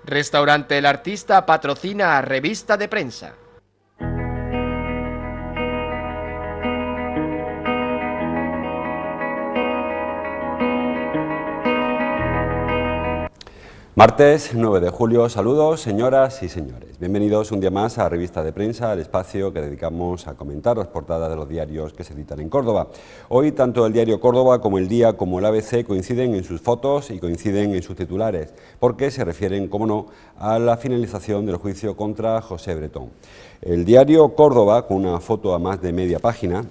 Restaurante El Artista patrocina a Revista de Prensa. Martes 9 de julio, saludos señoras y señores. Bienvenidos un día más a Revista de Prensa, el espacio que dedicamos a comentar las portadas de los diarios que se editan en Córdoba. Hoy tanto el diario Córdoba como el Día como el ABC coinciden en sus fotos y coinciden en sus titulares, porque se refieren, como no, a la finalización del juicio contra José Bretón. El diario Córdoba, con una foto a más de media página,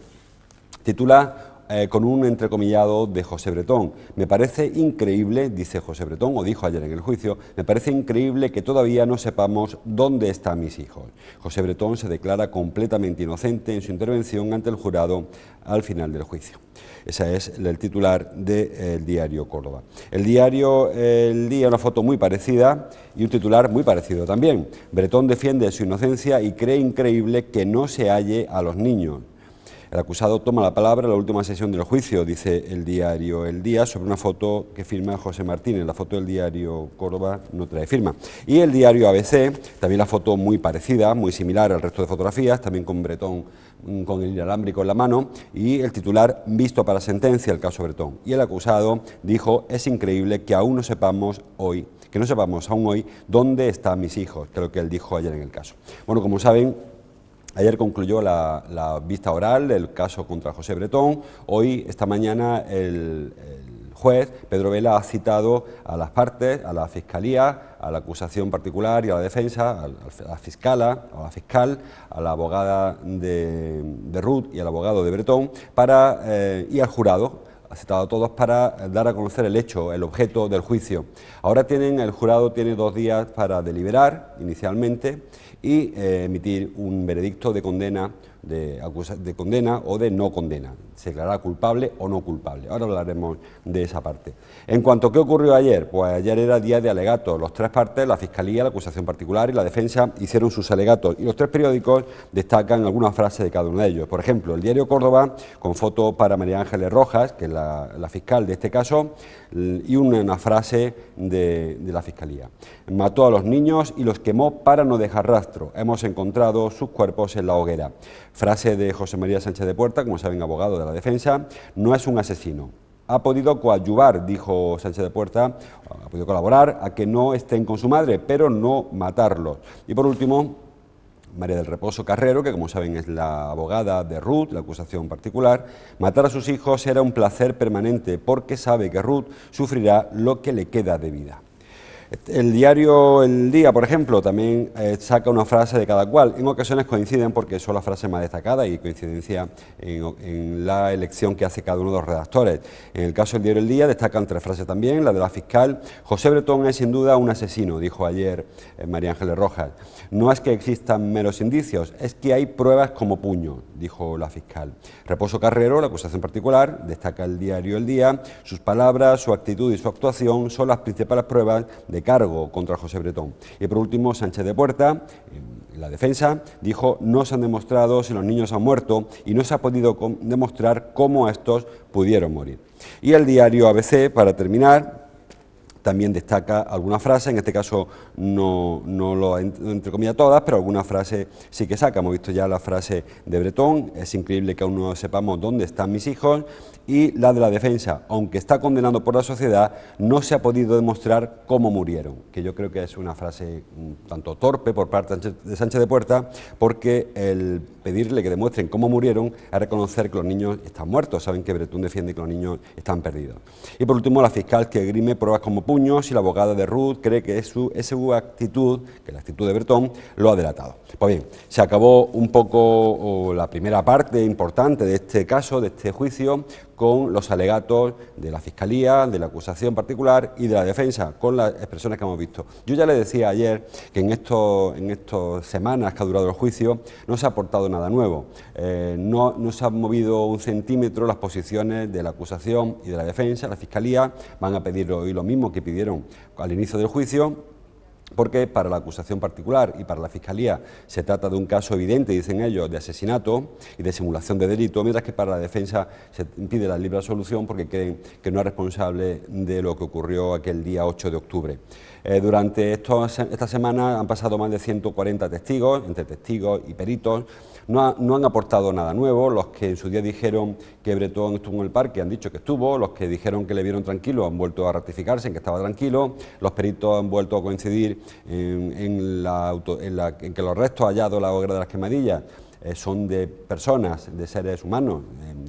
titula con un entrecomillado de José Bretón. Me parece increíble, dice José Bretón, o dijo ayer en el juicio, me parece increíble que todavía no sepamos dónde están mis hijos. José Bretón se declara completamente inocente en su intervención ante el jurado al final del juicio. Ese es el titular del diario Córdoba. El diario El Día, una foto muy parecida y un titular muy parecido también. Bretón defiende su inocencia y cree increíble que no se halle a los niños. El acusado toma la palabra en la última sesión del juicio, dice el diario El Día, sobre una foto que firma José Martínez. La foto del diario Córdoba no trae firma. Y el diario ABC, también la foto muy parecida, muy similar al resto de fotografías, también con Bretón con el inalámbrico en la mano, y el titular, visto para sentencia el caso Bretón. Y el acusado dijo, es increíble que aún no sepamos hoy, que no sepamos aún hoy dónde están mis hijos, que es lo que él dijo ayer en el caso. Bueno, como saben, ayer concluyó la vista oral del caso contra José Bretón. Hoy, esta mañana, el juez Pedro Vela ha citado a las partes, a la Fiscalía, a la acusación particular y a la defensa, a la fiscal, a la abogada de Ruth y al abogado de Bretón y al jurado. Ha citado a todos para dar a conocer el hecho, el objeto del juicio. Ahora el jurado tiene 2 días para deliberar inicialmente y emitir un veredicto de condena, de condena o de no condena. Se declarará culpable o no culpable. Ahora hablaremos de esa parte. En cuanto a qué ocurrió ayer, pues ayer era día de alegatos. Los 3 partes, la Fiscalía, la acusación particular y la defensa, hicieron sus alegatos. Y los 3 periódicos destacan algunas frases de cada uno de ellos. Por ejemplo, el diario Córdoba, con foto para María Ángeles Rojas, que es la fiscal de este caso, y una frase de la Fiscalía. Mató a los niños y los quemó para no dejar rastro. Hemos encontrado sus cuerpos en la hoguera. Frase de José María Sánchez de Puerta, como saben, abogado de la defensa, no es un asesino. Ha podido coadyuvar, dijo Sánchez de Puerta, ha podido colaborar a que no estén con su madre, pero no matarlos. Y por último, María del Reposo Carrero, que como saben es la abogada de Ruth, la acusación particular, matar a sus hijos era un placer permanente porque sabe que Ruth sufrirá lo que le queda de vida. El diario El Día, por ejemplo, también saca una frase de cada cual. En ocasiones coinciden porque son las frases más destacadas y coincidencia en la elección que hace cada uno de los redactores. En el caso del diario El Día destacan 3 frases también. La de la fiscal, José Bretón es sin duda un asesino, dijo ayer María Ángeles Rojas. No es que existan meros indicios, es que hay pruebas como puño, dijo la fiscal. Reposo Carrero, la acusación particular, destaca el diario El Día, sus palabras, su actitud y su actuación son las principales pruebas de cargo contra José Bretón. Y por último, Sánchez de Puerta, en la defensa, dijo, no se han demostrado si los niños han muerto y no se ha podido demostrar cómo estos pudieron morir. Y el diario ABC, para terminar, también destaca alguna frase, en este caso no lo entre comillas todas, pero alguna frase sí que saca. Hemos visto ya la frase de Bretón, es increíble que aún no sepamos dónde están mis hijos, y la de la defensa, aunque está condenado por la sociedad, no se ha podido demostrar cómo murieron, que yo creo que es una frase tanto torpe por parte de Sánchez de Puerta, porque el pedirle que demuestren cómo murieron es reconocer que los niños están muertos. Saben que Bretón defiende que los niños están perdidos. Y por último, la fiscal que grime pruebas como puños y la abogada de Ruth cree que su actitud, que la actitud de Bretón, lo ha delatado. Pues bien, se acabó un poco la primera parte importante de este caso, de este juicio, con los alegatos de la Fiscalía, de la acusación particular y de la defensa, con las expresiones que hemos visto. Yo ya le decía ayer que en estas semanas que ha durado el juicio no se ha aportado nada nuevo. No se han movido un centímetro las posiciones de la acusación y de la defensa. La Fiscalía van a pedir hoy lo mismo que pidieron al inicio del juicio. porque para la acusación particular y para la Fiscalía se trata de un caso evidente, dicen ellos, de asesinato y de simulación de delito, mientras que para la defensa se impide la libre absolución porque creen que no es responsable de lo que ocurrió aquel día 8 de octubre. Durante esta semana han pasado más de 140 testigos, entre testigos y peritos. No han aportado nada nuevo. Los que en su día dijeron que Bretón estuvo en el parque han dicho que estuvo, los que dijeron que le vieron tranquilo han vuelto a ratificarse en que estaba tranquilo, los peritos han vuelto a coincidir en que los restos hallados en la hoguera de las Quemadillas son de personas, de seres humanos.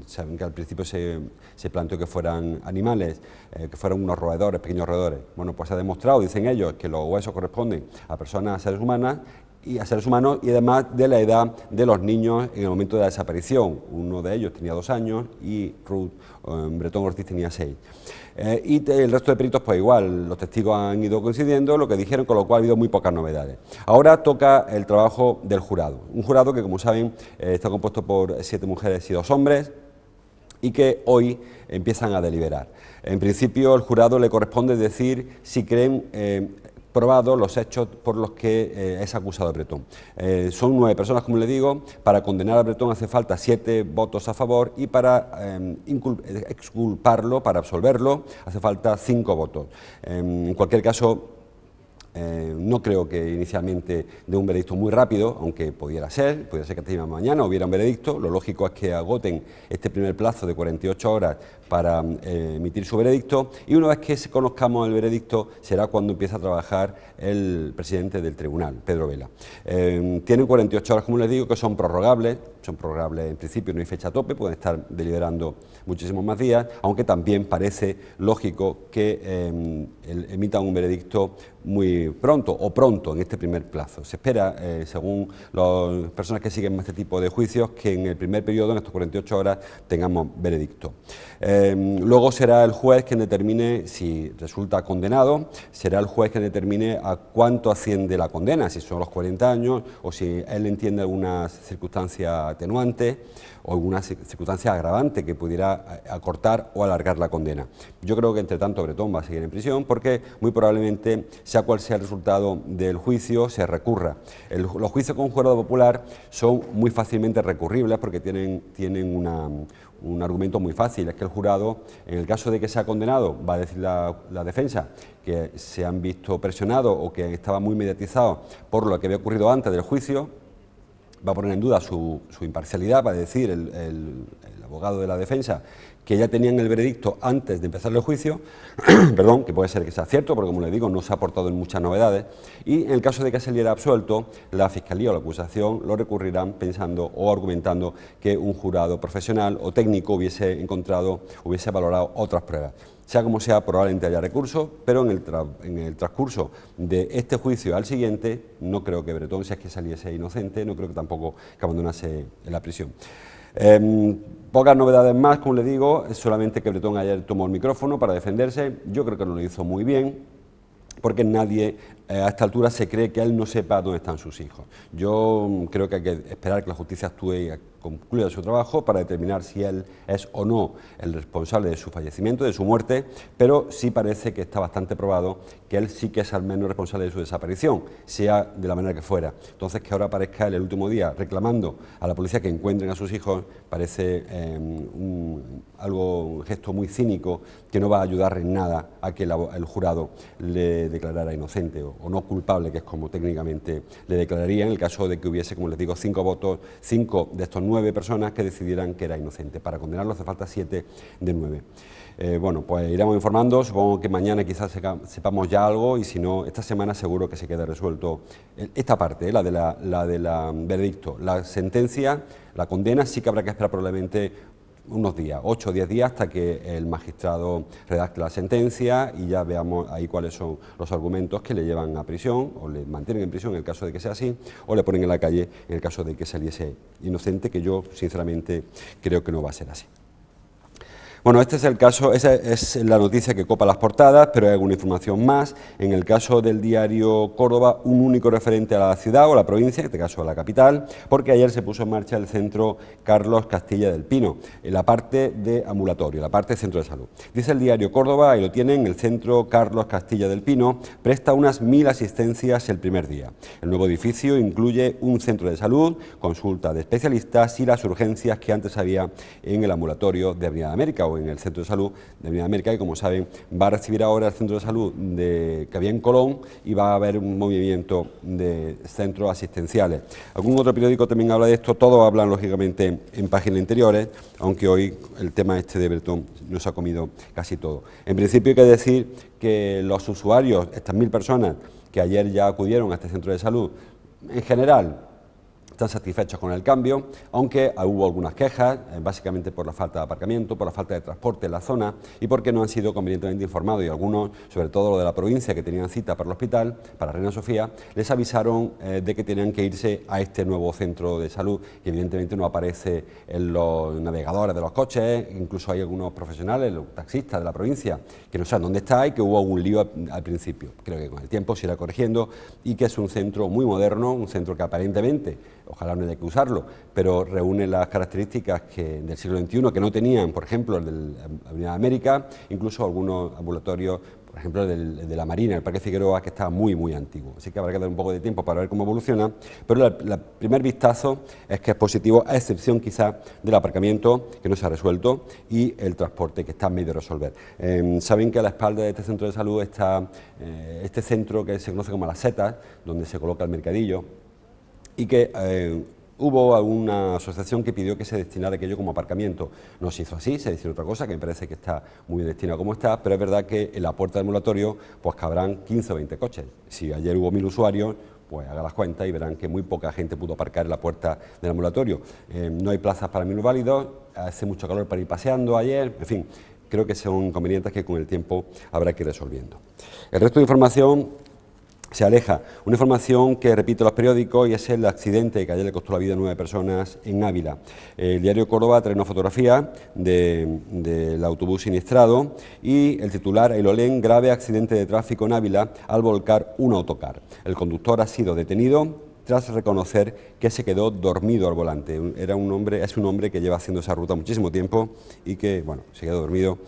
Saben que al principio se planteó que fueran animales, que fueran unos roedores, pequeños roedores. Bueno, pues se ha demostrado, dicen ellos, que los huesos corresponden a personas, a seres humanos, y además de la edad de los niños en el momento de la desaparición. Uno de ellos tenía 2 años y Ruth Bretón Ortiz tenía 6. Y el resto de peritos pues igual, los testigos han ido coincidiendo, lo que dijeron, con lo cual ha habido muy pocas novedades. Ahora toca el trabajo del jurado, un jurado que, como saben, está compuesto por 7 mujeres y 2 hombres, y que hoy empiezan a deliberar. En principio, el jurado le corresponde decir si creen probados los hechos por los que es acusado Bretón. Son 9 personas, como le digo. Para condenar a Bretón hace falta 7 votos a favor y para exculparlo, para absolverlo, hace falta 5 votos. En cualquier caso, no creo que inicialmente dé un veredicto muy rápido, aunque pudiera ser que esta misma mañana hubiera un veredicto. Lo lógico es que agoten este primer plazo de 48 horas para emitir su veredicto, y una vez que conozcamos el veredicto será cuando empiece a trabajar el presidente del tribunal, Pedro Vela. Tienen 48 horas, como les digo, que son prorrogables en principio, no hay fecha tope, pueden estar deliberando muchísimos más días, aunque también parece lógico que emitan un veredicto muy pronto o pronto en este primer plazo. Se espera, según las personas que siguen este tipo de juicios, que en el primer periodo, en estos 48 horas, tengamos veredicto. Luego será el juez quien determine si resulta condenado, será el juez quien determine a cuánto asciende la condena, si son los 40 años o si él entiende alguna circunstancia atenuante o alguna circunstancia agravante que pudiera acortar o alargar la condena. Yo creo que, entre tanto, Bretón va a seguir en prisión porque muy probablemente, sea cual sea el resultado del juicio, se recurra. Los juicios con jurado popular son muy fácilmente recurribles porque tienen un argumento muy fácil, es que el jurado, en el caso de que sea condenado, va a decir la defensa que se han visto presionados o que estaba muy mediatizado por lo que había ocurrido antes del juicio, va a poner en duda su imparcialidad, va a decir el abogado de la defensa que ya tenían el veredicto antes de empezar el juicio, perdón, que puede ser que sea cierto, porque, como les digo, no se ha aportado en muchas novedades, y en el caso de que saliera absuelto, la Fiscalía o la acusación lo recurrirán pensando o argumentando que un jurado profesional o técnico hubiese valorado otras pruebas. Sea como sea, probablemente haya recurso, pero en el transcurso de este juicio al siguiente, no creo que Bretón, si es que saliese inocente, no creo que tampoco que abandonase en la prisión. Pocas novedades más, como le digo, es solamente que Bretón ayer tomó el micrófono para defenderse. Yo creo que no lo hizo muy bien, porque nadie a esta altura se cree que él no sepa dónde están sus hijos. Yo creo que hay que esperar que la justicia actúe y concluya su trabajo para determinar si él es o no el responsable de su fallecimiento, de su muerte, pero sí parece que está bastante probado que él sí que es al menos responsable de su desaparición, sea de la manera que fuera. Entonces, que ahora aparezca él el último día reclamando a la policía que encuentren a sus hijos, parece un gesto muy cínico que no va a ayudar en nada a que el jurado le declarara inocente o no culpable, que es como técnicamente le declararía en el caso de que hubiese, como les digo, 5 votos, 5 de estos 9 personas que decidieran que era inocente. Para condenarlo hace falta 7 de 9. Bueno, pues iremos informando, supongo que mañana quizás sepamos ya algo, y si no, esta semana seguro que se quede resuelto esta parte, la del veredicto. La sentencia, la condena, sí que habrá que esperar probablemente unos días, 8 o 10 días, hasta que el magistrado redacte la sentencia y ya veamos ahí cuáles son los argumentos que le llevan a prisión o le mantienen en prisión en el caso de que sea así, o le ponen en la calle en el caso de que saliese inocente, que yo sinceramente creo que no va a ser así. Bueno, este es el caso, esa es la noticia que copa las portadas, pero hay alguna información más. En el caso del diario Córdoba, un único referente a la ciudad o a la provincia, en este caso a la capital, porque ayer se puso en marcha el centro Carlos Castilla del Pino, en la parte de ambulatorio, la parte de centro de salud. Dice el diario Córdoba, ahí lo tienen, el centro Carlos Castilla del Pino presta unas 1000 asistencias el primer día. El nuevo edificio incluye un centro de salud, consulta de especialistas y las urgencias que antes había en el ambulatorio de Avenida de América o en el centro de salud de Avenida de América, y como saben va a recibir ahora el centro de salud que había en Colón, y va a haber un movimiento de centros asistenciales. Algún otro periódico también habla de esto, todos hablan lógicamente en páginas interiores, aunque hoy el tema este de Bretón nos ha comido casi todo. En principio hay que decir que los usuarios, estas 1000 personas que ayer ya acudieron a este centro de salud, en general están satisfechos con el cambio, aunque hubo algunas quejas, básicamente por la falta de aparcamiento, por la falta de transporte en la zona y porque no han sido convenientemente informados, y algunos, sobre todo los de la provincia que tenían cita para el hospital, para Reina Sofía, les avisaron de que tenían que irse a este nuevo centro de salud, que evidentemente no aparece en los navegadores de los coches. Incluso hay algunos profesionales, los taxistas de la provincia, que no saben dónde está y que hubo algún lío al principio. Creo que con el tiempo se irá corrigiendo y que es un centro muy moderno, un centro que aparentemente, ojalá no haya que usarlo, pero reúne las características del siglo XXI que no tenían, por ejemplo, el de la Avenida de América, incluso algunos ambulatorios, por ejemplo, el de la Marina, el Parque Figueroa, que está muy antiguo. Así que habrá que dar un poco de tiempo para ver cómo evoluciona, pero el primer vistazo es que es positivo, a excepción quizá del aparcamiento, que no se ha resuelto, y el transporte, que está a medio de resolver. Saben que a la espalda de este centro de salud está este centro que se conoce como Las Setas, donde se coloca el mercadillo, y que hubo una asociación que pidió que se destinara aquello como aparcamiento. No se hizo así, se destinó otra cosa, que me parece que está muy bien destinado como está, pero es verdad que en la puerta del ambulatorio pues cabrán 15 o 20 coches. Si ayer hubo 1000 usuarios, pues haga las cuentas y verán que muy poca gente pudo aparcar en la puerta del ambulatorio. No hay plazas para minusválidos, hace mucho calor para ir paseando ayer, en fin, creo que son inconvenientes que con el tiempo habrá que ir resolviendo. El resto de información se aleja. Una información que repite los periódicos y es el accidente que ayer le costó la vida a 9 personas en Ávila. El diario Córdoba trae una fotografía del autobús siniestrado y el titular, el Olén, grave accidente de tráfico en Ávila al volcar un autocar. El conductor ha sido detenido tras reconocer que se quedó dormido al volante. Es un hombre que lleva haciendo esa ruta muchísimo tiempo y que, bueno, se quedó dormido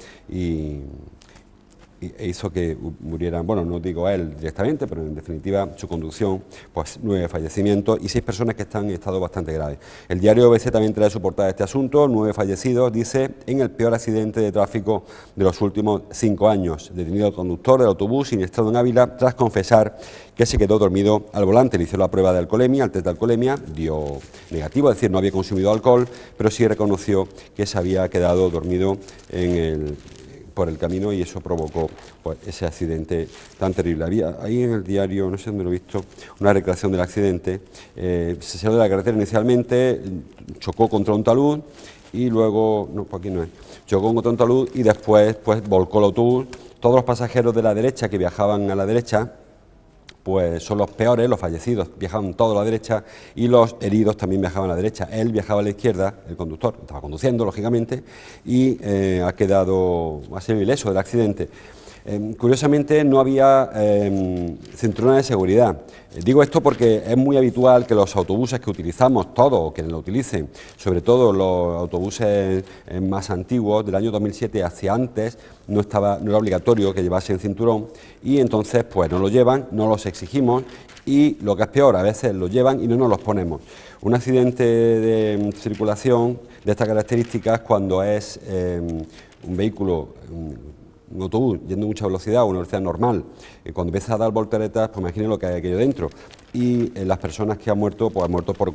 e hizo que murieran, bueno, no digo a él directamente, pero en definitiva su conducción, pues 9 fallecimientos y 6 personas que están en estado bastante grave. El diario ABC también trae su portada de este asunto, 9 fallecidos, dice, en el peor accidente de tráfico de los últimos 5 años. Detenido el conductor del autobús siniestrado en Ávila tras confesar que se quedó dormido al volante. Le hizo la prueba de alcoholemia, el test de alcoholemia, dio negativo, es decir, no había consumido alcohol, pero sí reconoció que se había quedado dormido por el camino y eso provocó pues, ese accidente tan terrible. Había ahí en el diario, no sé dónde lo he visto, una recreación del accidente. Se salió de la carretera inicialmente, chocó contra un talud y luego, no, por aquí no es, chocó contra un talud y después pues volcó el autobús. Todos los pasajeros de la derecha que viajaban a la derecha pues son los peores, los fallecidos viajaban todos a la derecha y los heridos también viajaban a la derecha. Él viajaba a la izquierda, el conductor, estaba conduciendo lógicamente y ha sido ileso del accidente. Curiosamente no había cinturones de seguridad. Digo esto porque es muy habitual que los autobuses que utilizamos todos, o quienes lo utilicen, sobre todo los autobuses más antiguos, del año 2007 hacia antes, no era obligatorio que llevasen cinturón y entonces pues no lo llevan, no los exigimos y lo que es peor, a veces los llevan y no nos los ponemos. Un accidente de circulación de estas características cuando es un vehículo, un autobús yendo a mucha velocidad, una velocidad normal, cuando empieza a dar volteretas, pues imaginen lo que hay aquello dentro. Y las personas que han muerto, pues han muerto por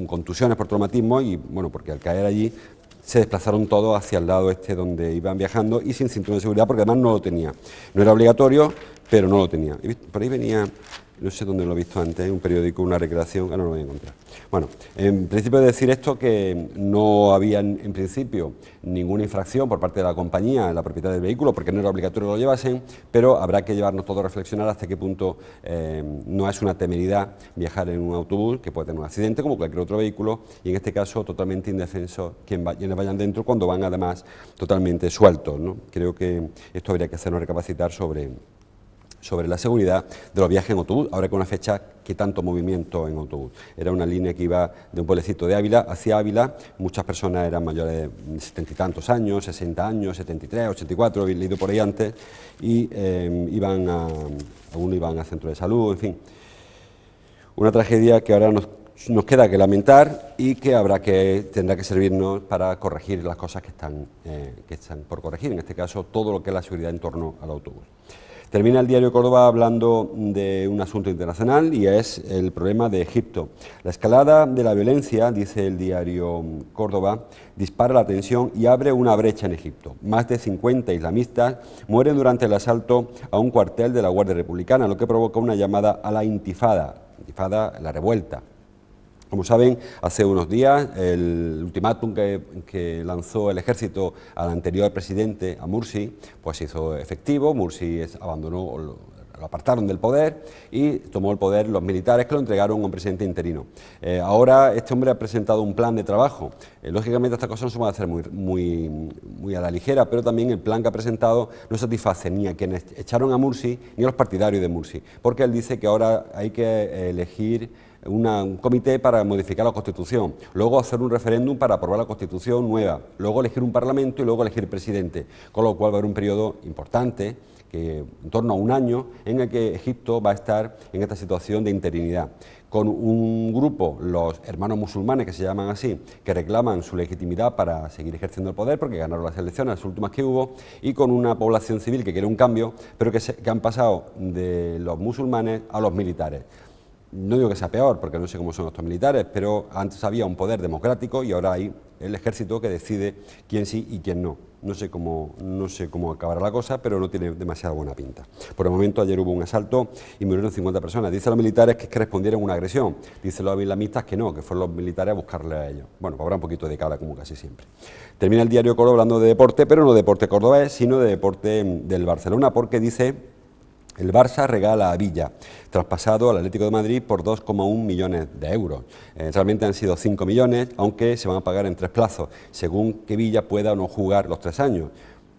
contusiones, por traumatismo y bueno, porque al caer allí se desplazaron todos hacia el lado donde iban viajando y sin cinturón de seguridad porque además no lo tenía. No era obligatorio, pero no lo tenía. Y por ahí venía no sé dónde lo he visto antes, un periódico, una recreación, ahora no lo voy a encontrar. Bueno, en principio decir esto que no había en principio ninguna infracción por parte de la compañía, la propietaria del vehículo, porque no era obligatorio que lo llevasen, pero habrá que llevarnos todos a reflexionar hasta qué punto no es una temeridad viajar en un autobús que puede tener un accidente como cualquier otro vehículo, y en este caso totalmente indefenso quienes vayan dentro cuando van además totalmente sueltos, ¿no? Creo que esto habría que hacernos recapacitar sobre la seguridad de los viajes en autobús, ahora con una fecha que tanto movimiento en autobús. Era una línea que iba de un pueblecito de Ávila hacia Ávila, muchas personas eran mayores de 70 y tantos años, 60 años, 73, 84, he leído por ahí antes, y algunos iban al centro de salud, en fin. Una tragedia que ahora nos queda que lamentar y que tendrá que servirnos para corregir las cosas que están por corregir, en este caso todo lo que es la seguridad en torno al autobús. Termina el diario Córdoba hablando de un asunto internacional y es el problema de Egipto. La escalada de la violencia, dice el diario Córdoba, dispara la tensión y abre una brecha en Egipto. Más de 50 islamistas mueren durante el asalto a un cuartel de la Guardia Republicana, lo que provoca una llamada a la intifada, la revuelta. Como saben, hace unos días el ultimátum que lanzó el ejército al anterior presidente, a Mursi, pues se hizo efectivo. Mursi abandonó, lo apartaron del poder y tomó el poder los militares que lo entregaron a un presidente interino. Ahora este hombre ha presentado un plan de trabajo. Lógicamente estas cosas no se van a hacer muy a la ligera, pero también el plan que ha presentado no satisface ni a quienes echaron a Mursi ni a los partidarios de Mursi, porque él dice que ahora hay que elegir un comité para modificar la Constitución, luego hacer un referéndum para aprobar la Constitución nueva, luego elegir un Parlamento y luego elegir presidente, con lo cual va a haber un periodo importante, que en torno a un año, en el que Egipto va a estar en esta situación de interinidad, con un grupo, los hermanos musulmanes, que se llaman así, que reclaman su legitimidad para seguir ejerciendo el poder, porque ganaron las elecciones, las últimas que hubo, y con una población civil que quiere un cambio, pero que han pasado de los musulmanes a los militares. No digo que sea peor, porque no sé cómo son estos militares, pero antes había un poder democrático y ahora hay el ejército que decide quién sí y quién no. No sé cómo acabará la cosa, pero no tiene demasiada buena pinta. Por el momento, ayer hubo un asalto y murieron 50 personas. Dicen los militares que es que respondieron a una agresión. Dicen los islamistas que no, que fueron los militares a buscarle a ellos. Bueno, pues habrá un poquito de cara, como casi siempre. Termina el diario Córdoba hablando de deporte, pero no de deporte cordobés, sino de deporte del Barcelona, porque dice: el Barça regala a Villa, traspasado al Atlético de Madrid por 2,1 millones de euros. Realmente han sido 5 millones, aunque se van a pagar en 3 plazos, según que Villa pueda o no jugar los 3 años.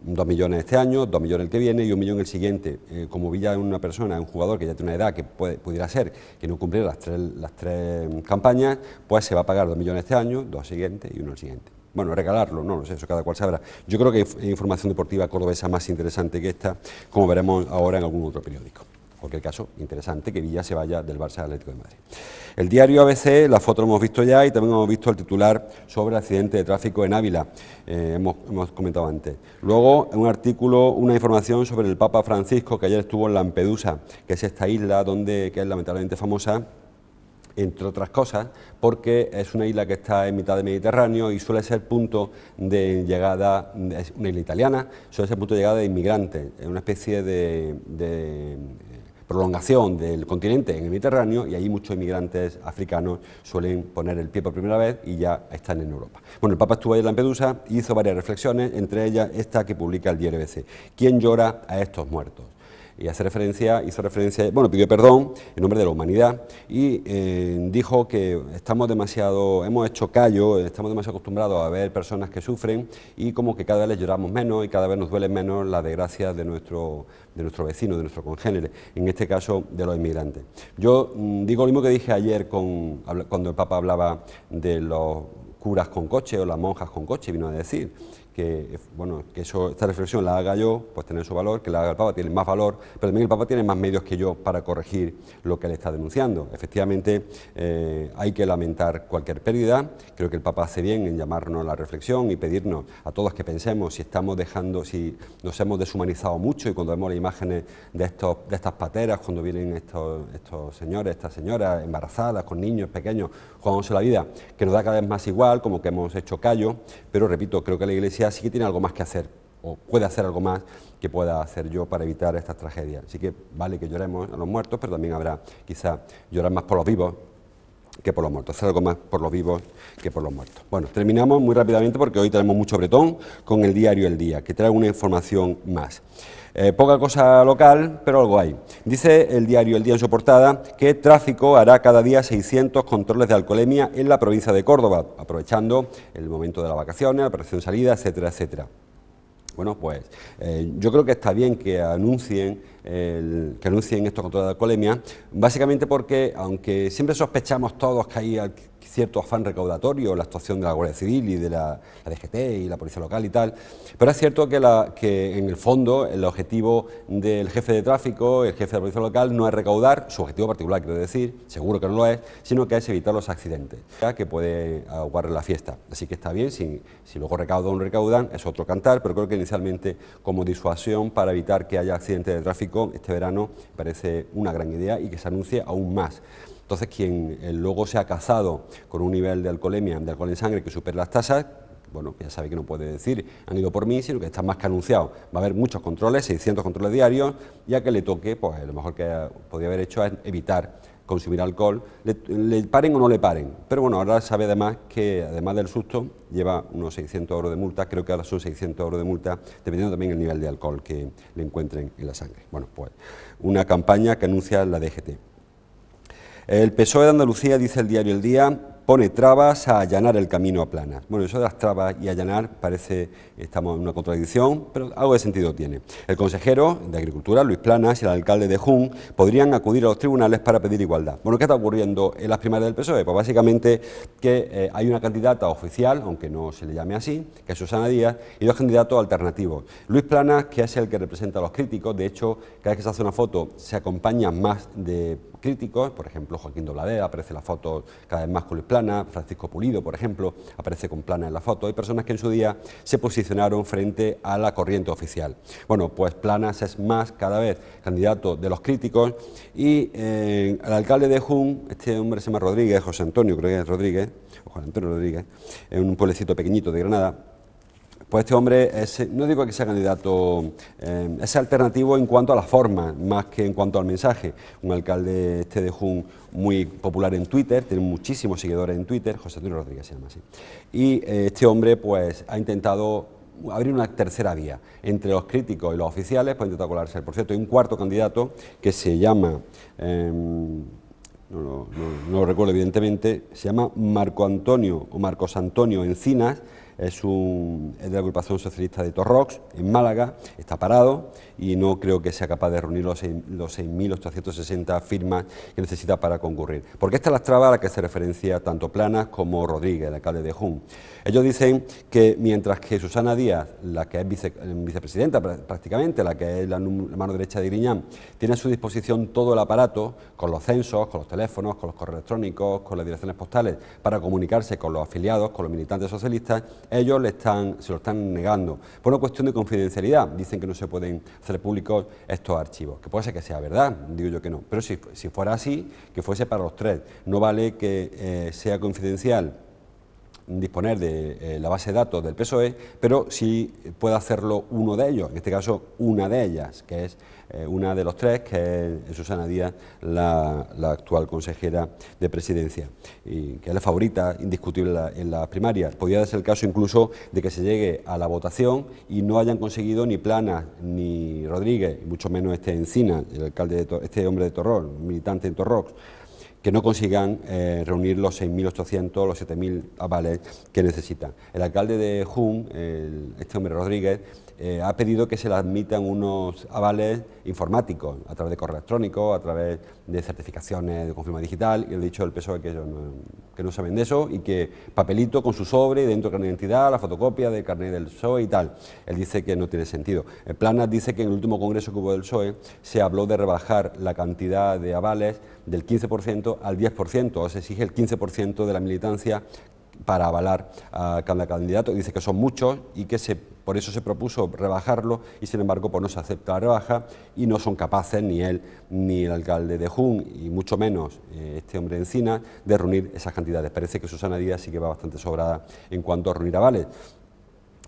2 millones este año, 2 millones el que viene y 1 millón el siguiente. Como Villa es una persona, un jugador que ya tiene una edad que pudiera ser que no cumpliera las tres campañas, pues se va a pagar 2 millones este año, 2 siguientes y 1 el siguiente. Bueno, regalarlo, no lo sé, eso cada cual sabrá. Yo creo que hay información deportiva cordobesa más interesante que esta, como veremos ahora en algún otro periódico. En cualquier caso, interesante que Villa se vaya del Barça al Atlético de Madrid. El diario ABC, la foto lo hemos visto ya y también hemos visto el titular sobre el accidente de tráfico en Ávila, hemos comentado antes. Luego, un artículo, una información sobre el Papa Francisco, que ayer estuvo en Lampedusa, que es esta isla que es lamentablemente famosa, entre otras cosas, porque es una isla que está en mitad del Mediterráneo y suele ser punto de llegada, es una isla italiana, suele ser punto de llegada de inmigrantes, es una especie de prolongación del continente en el Mediterráneo, y ahí muchos inmigrantes africanos suelen poner el pie por primera vez y ya están en Europa. Bueno, el Papa estuvo ahí en Lampedusa y hizo varias reflexiones, entre ellas esta que publica el diario ABC: ¿quién llora a estos muertos? Y hizo referencia, pidió perdón en nombre de la humanidad y dijo que hemos hecho callo, estamos demasiado acostumbrados a ver personas que sufren y como que cada vez les lloramos menos y cada vez nos duelen menos las desgracias de nuestro vecino, de nuestro congénere, en este caso de los inmigrantes. Yo digo lo mismo que dije ayer cuando el Papa hablaba de los curas con coche o las monjas con coche, vino a decir que esta reflexión la haga yo, pues tiene su valor, que la haga el Papa tiene más valor, pero también el Papa tiene más medios que yo para corregir lo que él está denunciando. Efectivamente, hay que lamentar cualquier pérdida. Creo que el Papa hace bien en llamarnos a la reflexión y pedirnos a todos que pensemos si nos hemos deshumanizado mucho, y cuando vemos las imágenes de estas pateras, cuando vienen estos señores, estas señoras embarazadas, con niños pequeños, jugándose la vida, que nos da cada vez más igual, como que hemos hecho callo, pero repito, creo que la Iglesia sí que tiene algo más que hacer o puede hacer algo más que pueda hacer yo para evitar estas tragedias. Así que vale que lloremos a los muertos, pero también habrá quizá llorar más por los vivos que por los muertos, hacer algo más por los vivos que por los muertos. Bueno, terminamos muy rápidamente porque hoy tenemos mucho bretón con el diario El Día, que trae una información más. Poca cosa local, pero algo hay. Dice el diario El Día en su portada que Tráfico hará cada día 600 controles de alcoholemia en la provincia de Córdoba, aprovechando el momento de las vacaciones, la operación salida, etcétera, etcétera. Bueno, pues yo creo que está bien que anuncien estos controles de alcoholemia, básicamente porque, aunque siempre sospechamos todos que hay cierto afán recaudatorio en la actuación de la Guardia Civil y de la DGT y la Policía Local y tal, pero es cierto que en el fondo el objetivo del jefe de tráfico, el jefe de la Policía Local, no es recaudar, su objetivo particular quiero decir, seguro que no lo es, sino que es evitar los accidentes que puede aguar la fiesta. Así que está bien, si luego recaudan o no recaudan, es otro cantar, pero creo que inicialmente como disuasión para evitar que haya accidentes de tráfico este verano parece una gran idea y que se anuncie aún más. Entonces, quien luego se ha casado con un nivel de alcoholemia, de alcohol en sangre que supere las tasas, bueno, ya sabe que no puede decir, han ido por mí, sino que está más que anunciado. Va a haber muchos controles, 600 controles diarios, y a que le toque, pues lo mejor que podría haber hecho es evitar consumir alcohol, le paren o no le paren. Pero bueno, ahora sabe además que, además del susto, lleva unos 600 euros de multa, creo que ahora son 600 euros de multa, dependiendo también del nivel de alcohol que le encuentren en la sangre. Bueno, pues una campaña que anuncia la DGT. El PSOE de Andalucía, dice el diario El Día, pone trabas a allanar el camino a Planas. Bueno, eso de las trabas y allanar parece, estamos en una contradicción, pero algo de sentido tiene. El consejero de Agricultura, Luis Planas, y el alcalde de Jun podrían acudir a los tribunales para pedir igualdad. Bueno, ¿qué está ocurriendo en las primarias del PSOE? Pues básicamente que hay una candidata oficial, aunque no se le llame así, que es Susana Díaz, y dos candidatos alternativos. Luis Planas, que es el que representa a los críticos, de hecho, cada vez que se hace una foto se acompaña más de críticos, por ejemplo, Joaquín Dobladea aparece en la foto cada vez más con Luis Planas, Francisco Pulido, por ejemplo, aparece con Planas en la foto. Hay personas que en su día se posicionaron frente a la corriente oficial. Bueno, pues Planas es más cada vez candidato de los críticos y el alcalde de Jun, este hombre se llama Rodríguez, José Antonio, creo que es Rodríguez, o Juan Antonio Rodríguez, en un pueblecito pequeñito de Granada. Pues este hombre, no digo que sea candidato, es alternativo en cuanto a la forma, más que en cuanto al mensaje. Un alcalde de Jun muy popular en Twitter, tiene muchísimos seguidores en Twitter, José Antonio Rodríguez se llama así. Y este hombre pues ha intentado abrir una tercera vía entre los críticos y los oficiales, pues ha intentado colarse. Por cierto, hay un cuarto candidato que se llama... no lo recuerdo evidentemente, se llama Marco Antonio o Marcos Antonio Encinas, es de la agrupación socialista de Torrox, en Málaga, está parado y no creo que sea capaz de reunir los 6.860 firmas que necesita para concurrir. Porque esta es la traba a la que se referencia tanto Planas como Rodríguez, el alcalde de Jun. Ellos dicen que mientras que Susana Díaz, la que es vicepresidenta prácticamente, la que es la mano derecha de Griñán, tiene a su disposición todo el aparato, con los censos, con los teléfonos, con los correos electrónicos, con las direcciones postales, para comunicarse con los afiliados, con los militantes socialistas, ellos se lo están negando. Por una cuestión de confidencialidad, dicen que no se pueden hacer públicos estos archivos, que puede ser que sea verdad, digo yo que no, pero si fuera así, que fuese para los tres. No vale que sea confidencial disponer de la base de datos del PSOE, pero sí puede hacerlo uno de ellos, en este caso una de ellas, que es una de los tres, que es Susana Díaz, la actual consejera de Presidencia, y que es la favorita indiscutible en la primaria. Podría ser el caso incluso de que se llegue a la votación y no hayan conseguido ni Planas ni Rodríguez, y mucho menos este Encina, el alcalde este hombre de Torrox, militante en Torrox, que no consigan reunir los 6.800, los 7.000 avales que necesitan. El alcalde de Jun, este hombre Rodríguez, ha pedido que se le admitan unos avales informáticos a través de correo electrónico, a través de certificaciones de confirma digital, y le he dicho al PSOE que no saben de eso y que papelito con su sobre, dentro del carnet de identidad, la fotocopia del carnet del PSOE y tal. Él dice que no tiene sentido. Planas dice que en el último congreso que hubo del PSOE se habló de rebajar la cantidad de avales del 15% al 10%, o se exige el 15% de la militancia para avalar a cada candidato. Dice que son muchos y que por eso se propuso rebajarlo y sin embargo pues no se acepta la rebaja y no son capaces ni él ni el alcalde de Jun y mucho menos este hombre de Encina de reunir esas cantidades. Parece que Susana Díaz sí que va bastante sobrada en cuanto a reunir avales.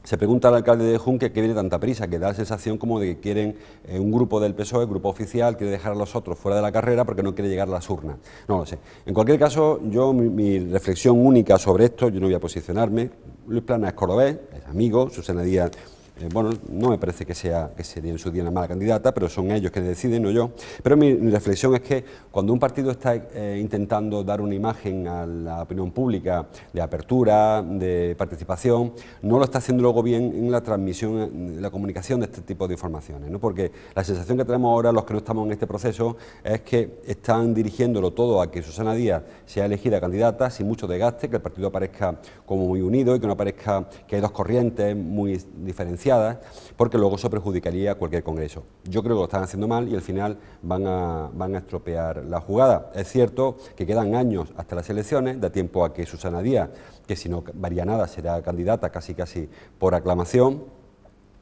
Se pregunta al alcalde de Junque qué viene tanta prisa, que da la sensación como de que quieren un grupo del PSOE, grupo oficial, quiere dejar a los otros fuera de la carrera porque no quiere llegar a las urnas. No lo sé. En cualquier caso, yo mi reflexión única sobre esto, yo no voy a posicionarme. Luis Planas es cordobés, es amigo, Susana Díaz, bueno, no me parece que sería en su día una mala candidata, pero son ellos que deciden, no yo. Pero mi reflexión es que cuando un partido está intentando dar una imagen a la opinión pública de apertura, de participación, no lo está haciendo luego bien en la transmisión, en la comunicación de este tipo de informaciones, ¿no? Porque la sensación que tenemos ahora, los que no estamos en este proceso, es que están dirigiéndolo todo a que Susana Díaz sea elegida candidata sin mucho desgaste, que el partido aparezca como muy unido y que no aparezca que hay dos corrientes muy diferenciadas, porque luego eso perjudicaría a cualquier congreso. Yo creo que lo están haciendo mal y al final van a estropear la jugada. Es cierto que quedan años hasta las elecciones, da tiempo a que Susana Díaz, que si no varía nada será candidata casi por aclamación,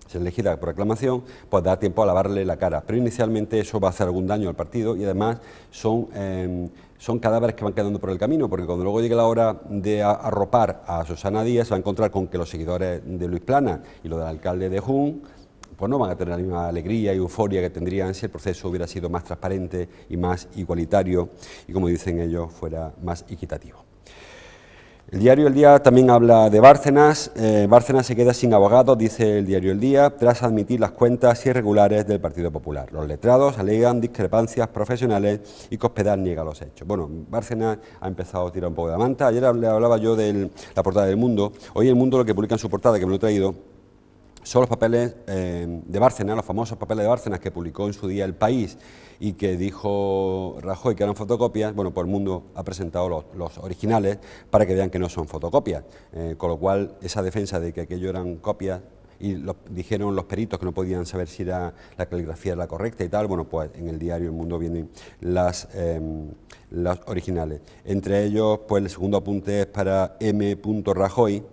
ser elegida por aclamación, pues da tiempo a lavarle la cara. Pero inicialmente eso va a hacer algún daño al partido y además son cadáveres que van quedando por el camino, porque cuando luego llegue la hora de arropar a Susana Díaz, se va a encontrar con que los seguidores de Luis Planas y los del alcalde de Jun, pues no van a tener la misma alegría y euforia que tendrían si el proceso hubiera sido más transparente y más igualitario y, como dicen ellos, fuera más equitativo. El diario El Día también habla de Bárcenas. Bárcenas se queda sin abogados, dice el diario El Día, tras admitir las cuentas irregulares del Partido Popular. Los letrados alegan discrepancias profesionales y Cospedal niega los hechos. Bueno, Bárcenas ha empezado a tirar un poco de la manta. Ayer le hablaba yo de la portada del Mundo. Hoy el Mundo lo que publica en su portada, que me lo he traído, son los papeles de Bárcenas, los famosos papeles de Bárcenas que publicó en su día El País y que dijo Rajoy que eran fotocopias. Bueno, pues el Mundo ha presentado los originales para que vean que no son fotocopias, con lo cual esa defensa de que aquello eran copias y dijeron los peritos que no podían saber si la caligrafía era la correcta y tal, bueno, pues en el diario El Mundo vienen las originales. Entre ellos, pues el segundo apunte es para M. Rajoy,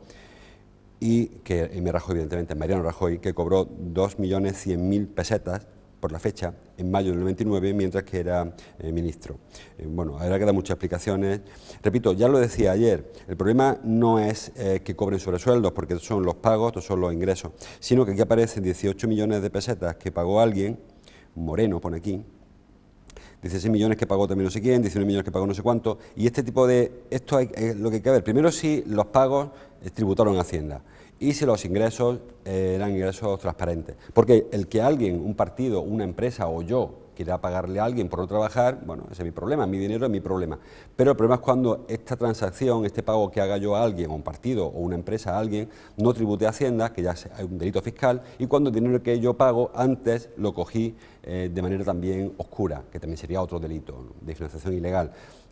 y que M. Rajoy, evidentemente, Mariano Rajoy, que cobró 2.100.000 pesetas por la fecha, en mayo del 99, mientras que era ministro. Bueno, habrá que dar muchas explicaciones. Repito, ya lo decía ayer, el problema no es que cobren sobresueldos, porque son los pagos, estos son los ingresos, sino que aquí aparecen 18 millones de pesetas que pagó alguien, Moreno pone aquí, 16 millones que pagó también no sé quién, 19 millones que pagó no sé cuánto, y este tipo de... Esto es lo que hay que ver. Primero, si los pagos tributaron a Hacienda y si los ingresos eran ingresos transparentes. Porque el que alguien, un partido, una empresa o yo quiera pagarle a alguien por no trabajar, bueno, ese es mi problema, mi dinero es mi problema. Pero el problema es cuando esta transacción, este pago que haga yo a alguien, a un partido o una empresa a alguien, no tribute a Hacienda, que ya hay un delito fiscal, y cuando el dinero que yo pago antes lo cogí de manera también oscura, que también sería otro delito de financiación ilegal.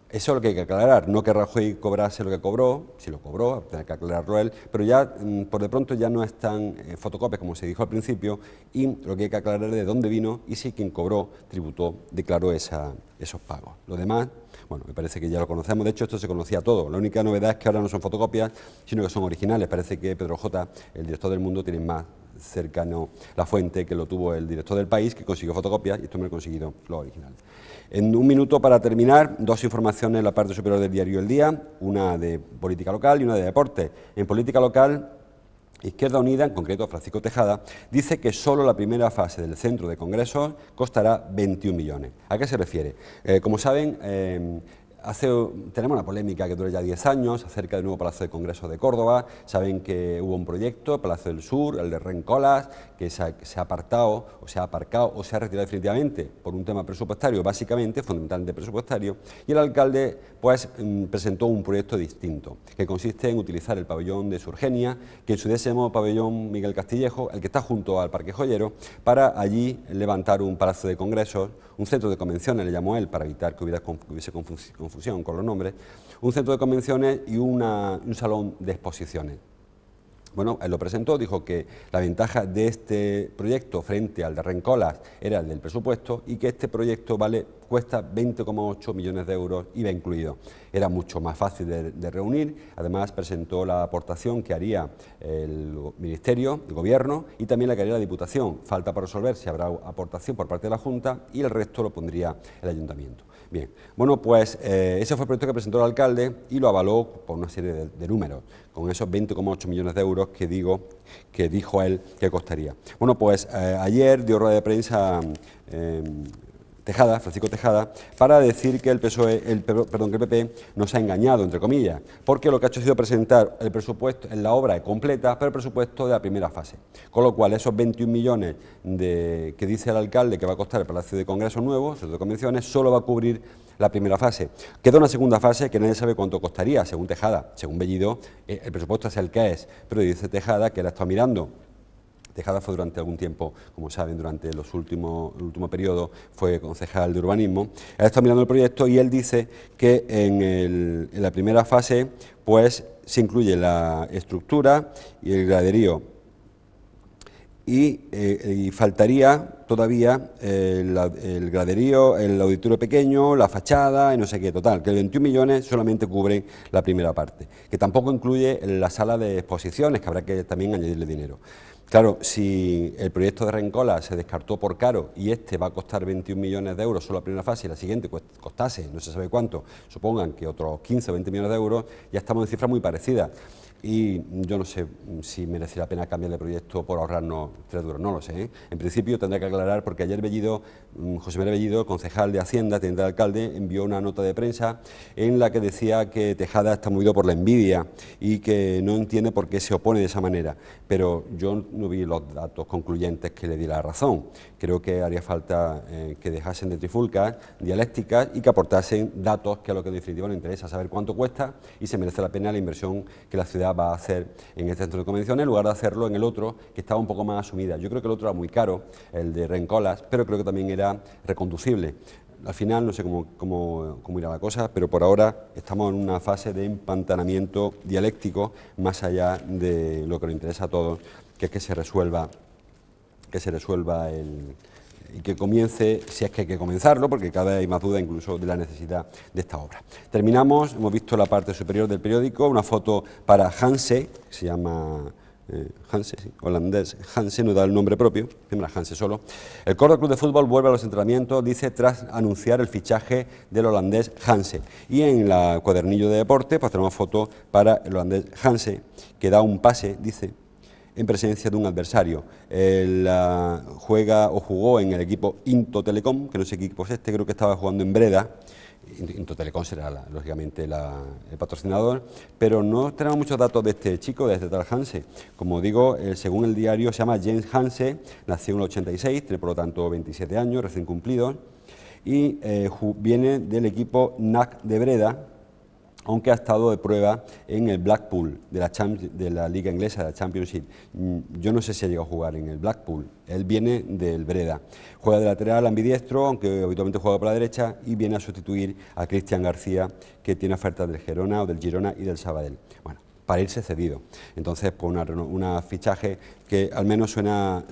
Eso es lo que hay que aclarar, no que Rajoy cobrase lo que cobró, si lo cobró, tiene que aclararlo él, pero ya por de pronto ya no es tan fotocopias como se dijo al principio, y lo que hay que aclarar es de dónde vino y si quien cobró, tributó, declaró esos pagos. Lo demás, bueno, me parece que ya lo conocemos, de hecho esto se conocía todo, la única novedad es que ahora no son fotocopias, sino que son originales. Parece que Pedro J., el director del Mundo, tiene más cercano la fuente que lo tuvo el director del País, que consiguió fotocopias, y esto me lo he conseguido los originales. En un minuto, para terminar, dos informaciones en la parte superior del diario El Día, una de política local y una de deporte. En política local, Izquierda Unida, en concreto Francisco Tejada, dice que solo la primera fase del centro de congresos costará 21 millones. ¿A qué se refiere? Como saben, tenemos una polémica que dura ya 10 años acerca del nuevo Palacio de Congresos de Córdoba. Saben que hubo un proyecto, Palacio del Sur, el de Rencolas, que se ha aparcado o se ha retirado definitivamente por un tema presupuestario, básicamente, fundamentalmente presupuestario, y el alcalde pues presentó un proyecto distinto, que consiste en utilizar el pabellón de Surgenia, que en su día se llamó pabellón Miguel Castillejo, el que está junto al Parque Joyero, para allí levantar un Palacio de Congresos, un centro de convenciones, le llamó él, para evitar que hubiese confusión con los nombres, un centro de convenciones y un salón de exposiciones. Bueno, él lo presentó, dijo que la ventaja de este proyecto frente al de Rencolas era el del presupuesto y que este proyecto vale cuesta 20,8 millones de euros, IVA incluido. Era mucho más fácil de reunir, además presentó la aportación que haría el Ministerio, el Gobierno, y también la que haría la Diputación. Falta por resolver si habrá aportación por parte de la Junta y el resto lo pondría el Ayuntamiento. Bien, bueno, pues ese fue el proyecto que presentó el alcalde y lo avaló por una serie de números, con esos 20,8 millones de euros que dijo él que costaría. Bueno, pues ayer dio rueda de prensa Tejada, Francisco Tejada, para decir que el PP nos ha engañado, entre comillas, porque lo que ha hecho ha sido presentar el presupuesto en la obra completa, pero el presupuesto de la primera fase. Con lo cual, esos 21 millones que dice el alcalde que va a costar el Palacio de Congresos nuevo, Centro de Convenciones, solo va a cubrir la primera fase. Queda una segunda fase que nadie sabe cuánto costaría, según Tejada. Según Bellido, el presupuesto es el que es, pero dice Tejada que la está mirando. Tejada fue durante algún tiempo, como saben, durante el último periodo, fue concejal de urbanismo. Él está mirando el proyecto y él dice que en la primera fase pues se incluye la estructura y el graderío y faltaría todavía el graderío, el auditorio pequeño, la fachada y no sé qué, total, que el 21 millones solamente cubre la primera parte, que tampoco incluye la sala de exposiciones, que habrá que también añadirle dinero. Claro, si el proyecto de Rencola se descartó por caro y este va a costar 21 millones de euros solo la primera fase y la siguiente costase, no se sabe cuánto, supongan que otros 15 o 20 millones de euros, ya estamos en cifras muy parecidas. Y yo no sé si merece la pena cambiar de proyecto por ahorrarnos 3 duros, no lo sé, ¿eh? En principio tendré que aclarar porque ayer Bellido, José María Bellido, concejal de Hacienda, teniente de alcalde, envió una nota de prensa en la que decía que Tejada está movido por la envidia y que no entiende por qué se opone de esa manera, pero yo no vi los datos concluyentes que le di la razón. Creo que haría falta que dejasen de trifulcas dialécticas y que aportasen datos, que a lo que en definitiva nos interesa, saber cuánto cuesta y si merece la pena la inversión que la ciudad va a hacer en este centro de convenciones, en lugar de hacerlo en el otro, que estaba un poco más asumida. Yo creo que el otro era muy caro, el de Rencolas, pero creo que también era reconducible. Al final no sé cómo irá la cosa, pero por ahora estamos en una fase de empantanamiento dialéctico, más allá de lo que nos interesa a todos, que es que se resuelva y que comience, si es que hay que comenzarlo, porque cada vez hay más duda incluso de la necesidad de esta obra. Terminamos, hemos visto la parte superior del periódico, una foto para Hanse, que se llama Hanse, sí, holandés Hanse, no da el nombre propio, se llama Hanse solo. El Córdoba Club de Fútbol vuelve a los entrenamientos, dice, tras anunciar el fichaje del holandés Hanse. Y en el cuadernillo de deporte, pues tenemos foto para el holandés Hanse, que da un pase, dice, en presencia de un adversario. Él jugó en el equipo Into Telecom, que no sé qué equipo es este, creo que estaba jugando en Breda. Into Telecom será lógicamente el patrocinador, pero no tenemos muchos datos de este chico, de este tal Hanse. Como digo, según el diario, se llama Jens Hanse, nació en el 86, tiene por lo tanto 27 años, recién cumplidos, y viene del equipo NAC de Breda, aunque ha estado de prueba en el Blackpool de la Liga Inglesa, de la Championship. Yo no sé si ha llegado a jugar en el Blackpool, él viene del Breda. Juega de lateral ambidiestro, aunque habitualmente juega por la derecha, y viene a sustituir a Cristian García, que tiene ofertas del Girona y del Sabadell. Bueno, para irse cedido. Entonces, pues una fichaje que al menos suena